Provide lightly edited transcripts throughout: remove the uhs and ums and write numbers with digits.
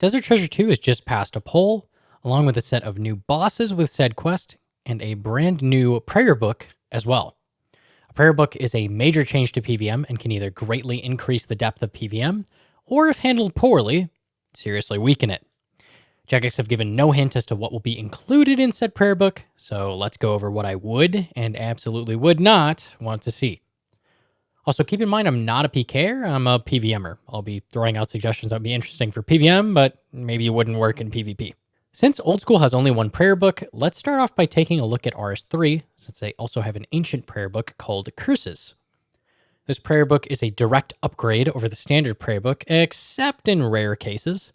Desert Treasure 2 has just passed a poll, along with a set of new bosses with said quest, and a brand new prayer book as well. A prayer book is a major change to PVM and can either greatly increase the depth of PVM, or if handled poorly, seriously weaken it. Jagex have given no hint as to what will be included in said prayer book, so let's go over what I would and absolutely would not want to see. Also, keep in mind I'm not a PKer, I'm a PVMer. I'll be throwing out suggestions that would be interesting for PVM, but maybe it wouldn't work in PvP. Since Old School has only one prayer book, let's start off by taking a look at RS3, since they also have an ancient prayer book called Curses. This prayer book is a direct upgrade over the standard prayer book, except in rare cases.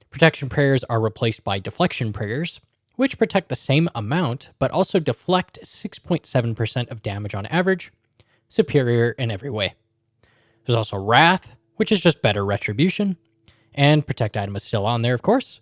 Protection prayers are replaced by deflection prayers, which protect the same amount, but also deflect 6.7% of damage on average, superior in every way. There's also Wrath, which is just better retribution, and Protect item is still on there, of course.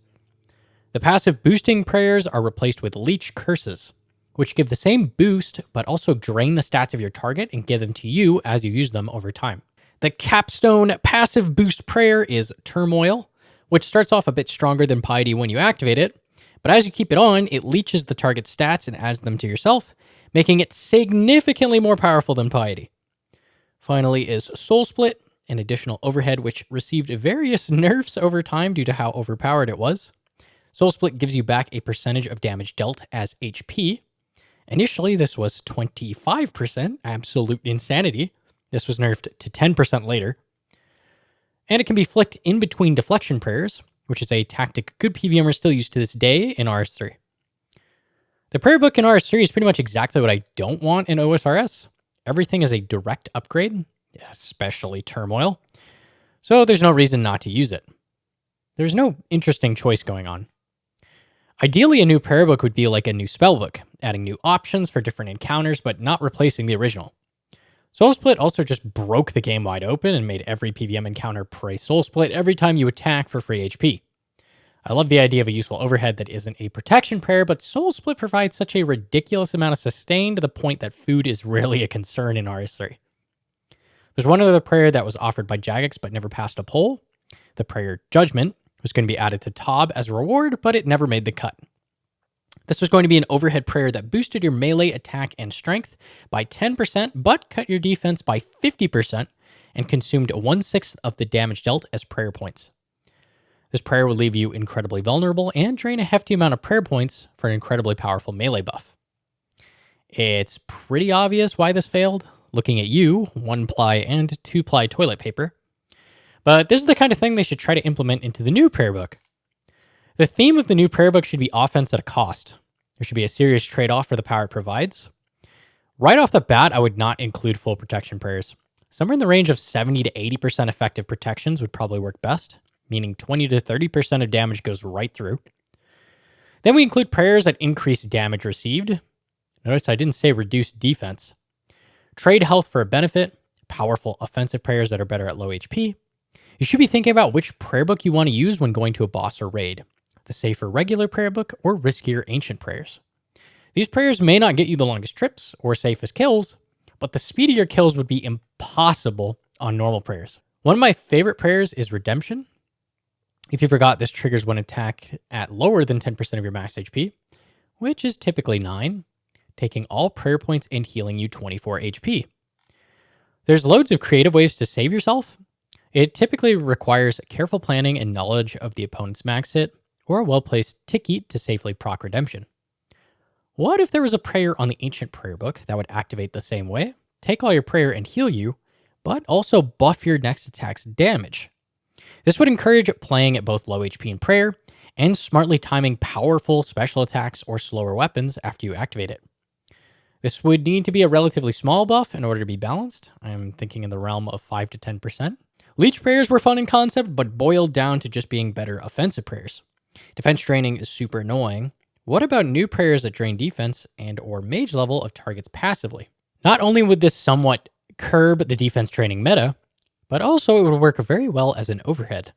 The passive boosting prayers are replaced with Leech Curses, which give the same boost, but also drain the stats of your target and give them to you as you use them over time. The capstone passive boost prayer is Turmoil, which starts off a bit stronger than Piety when you activate it, but as you keep it on, it leeches the target's stats and adds them to yourself, making it significantly more powerful than Piety. Finally is Soul Split, an additional overhead which received various nerfs over time due to how overpowered it was. Soul Split gives you back a percentage of damage dealt as HP. Initially, this was 25%, absolute insanity. This was nerfed to 10% later. And it can be flicked in between deflection prayers, which is a tactic good PVMers still use to this day in RS3. The prayer book in RS3 is pretty much exactly what I don't want in OSRS. Everything is a direct upgrade, especially Turmoil, so there's no reason not to use it. There's no interesting choice going on. Ideally, a new prayer book would be like a new spellbook, adding new options for different encounters, but not replacing the original. Soul Split also just broke the game wide open and made every PVM encounter pray Soul Split every time you attack for free HP. I love the idea of a useful overhead that isn't a protection prayer, but Soul Split provides such a ridiculous amount of sustain to the point that food is rarely a concern in RS3. There's one other prayer that was offered by Jagex but never passed a poll. The prayer Judgment was going to be added to Tob as a reward, but it never made the cut. This was going to be an overhead prayer that boosted your melee attack and strength by 10%, but cut your defense by 50% and consumed 1/6 of the damage dealt as prayer points. This prayer would leave you incredibly vulnerable and drain a hefty amount of prayer points for an incredibly powerful melee buff. It's pretty obvious why this failed, looking at you, 1-ply and 2-ply toilet paper. But this is the kind of thing they should try to implement into the new prayer book. The theme of the new prayer book should be offense at a cost. There should be a serious trade-off for the power it provides. Right off the bat, I would not include full protection prayers. Somewhere in the range of 70 to 80% effective protections would probably work best, meaning 20 to 30% of damage goes right through. Then we include prayers that increase damage received. Notice I didn't say reduce defense. Trade health for a benefit, powerful offensive prayers that are better at low HP. You should be thinking about which prayer book you want to use when going to a boss or raid. The safer regular prayer book or riskier ancient prayers. These prayers may not get you the longest trips or safest kills, but the speed of your kills would be impossible on normal prayers. One of my favorite prayers is Redemption. If you forgot, this triggers when attack at lower than 10% of your max HP, which is typically 9, taking all prayer points and healing you 24 HP. There's loads of creative ways to save yourself. It typically requires careful planning and knowledge of the opponent's max hit, or a well-placed tick eat to safely proc Redemption. What if there was a prayer on the ancient prayer book that would activate the same way, take all your prayer and heal you, but also buff your next attack's damage? This would encourage playing at both low HP and prayer, and smartly timing powerful special attacks or slower weapons after you activate it. This would need to be a relatively small buff in order to be balanced. I'm thinking in the realm of 5 to 10%. Leech prayers were fun in concept, but boiled down to just being better offensive prayers. Defense draining is super annoying. What about new prayers that drain defense and or mage level of targets passively? Not only would this somewhat curb the defense draining meta, but also it would work very well as an overhead.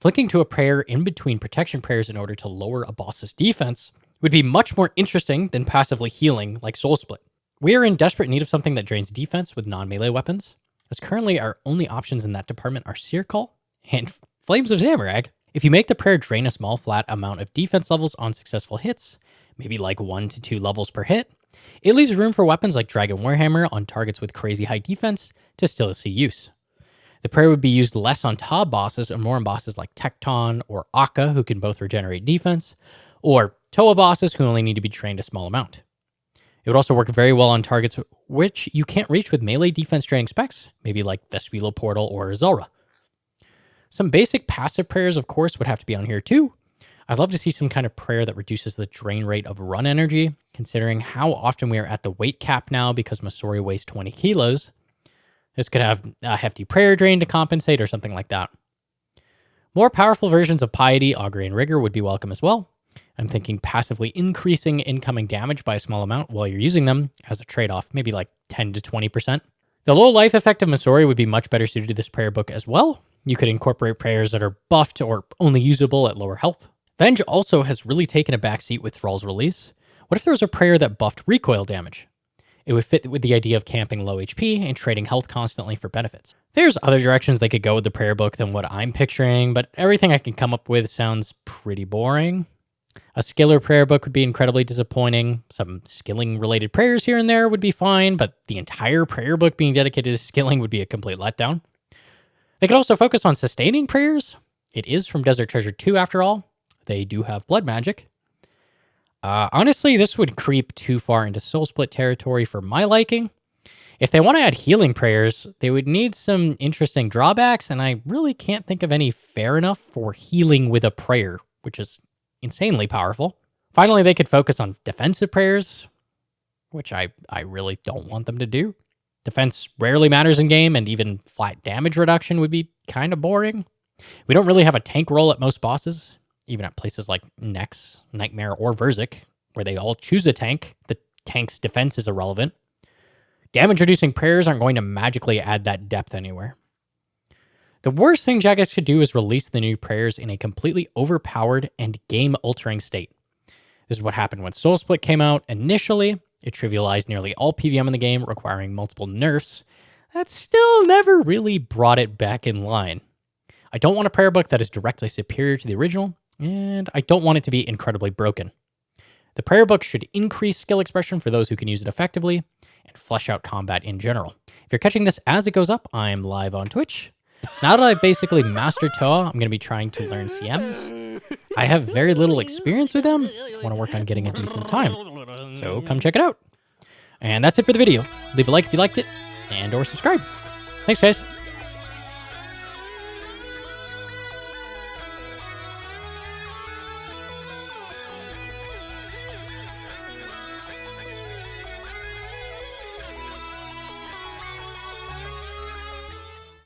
Flicking to a prayer in between protection prayers in order to lower a boss's defense would be much more interesting than passively healing like Soul Split. We are in desperate need of something that drains defense with non-melee weapons, as currently our only options in that department are Seer Call and Flames of Zamorak. If you make the prayer drain a small flat amount of defense levels on successful hits, maybe like 1 to 2 levels per hit, it leaves room for weapons like Dragon Warhammer on targets with crazy high defense to still see use. The prayer would be used less on top bosses and more on bosses like Tecton or Akka, who can both regenerate defense, or Toa bosses who only need to be trained a small amount. It would also work very well on targets which you can't reach with melee defense draining specs, maybe like Vespula Portal or Azora. Some basic passive prayers, of course, would have to be on here too. I'd love to see some kind of prayer that reduces the drain rate of run energy, considering how often we are at the weight cap now because Masori weighs 20 kilos. This could have a hefty prayer drain to compensate or something like that. More powerful versions of Piety, Augury, and Rigor would be welcome as well. I'm thinking passively increasing incoming damage by a small amount while you're using them as a trade-off, maybe like 10 to 20%. The low life effect of Masori would be much better suited to this prayer book as well. You could incorporate prayers that are buffed or only usable at lower health. Venge also has really taken a backseat with Thrall's release. What if there was a prayer that buffed recoil damage? It would fit with the idea of camping low HP and trading health constantly for benefits. There's other directions they could go with the prayer book than what I'm picturing, but everything I can come up with sounds pretty boring. A skiller prayer book would be incredibly disappointing. Some skilling related prayers here and there would be fine, but the entire prayer book being dedicated to skilling would be a complete letdown. They could also focus on sustaining prayers. It is from Desert Treasure 2 after all. They do have blood magic. Honestly, this would creep too far into Soul Split territory for my liking. If they want to add healing prayers, they would need some interesting drawbacks, and I really can't think of any fair enough for healing with a prayer, which is insanely powerful. Finally, they could focus on defensive prayers, which I really don't want them to do. Defense rarely matters in game, and even flat damage reduction would be kind of boring. We don't really have a tank role at most bosses, even at places like Nex, Nightmare, or Verzik, where they all choose a tank. The tank's defense is irrelevant. Damage-reducing prayers aren't going to magically add that depth anywhere. The worst thing Jagex could do is release the new prayers in a completely overpowered and game-altering state. This is what happened when Soul Split came out. Initially, it trivialized nearly all PvM in the game, requiring multiple nerfs. That still never really brought it back in line. I don't want a prayer book that is directly superior to the original, and I don't want it to be incredibly broken. The prayer book should increase skill expression for those who can use it effectively, and flesh out combat in general. If you're catching this as it goes up, I'm live on Twitch. Now that I've basically mastered Toa, I'm going to be trying to learn CMs. I have very little experience with them. I want to work on getting a decent time. So come check it out. And that's it for the video. Leave a like if you liked it, and or subscribe. Thanks, guys.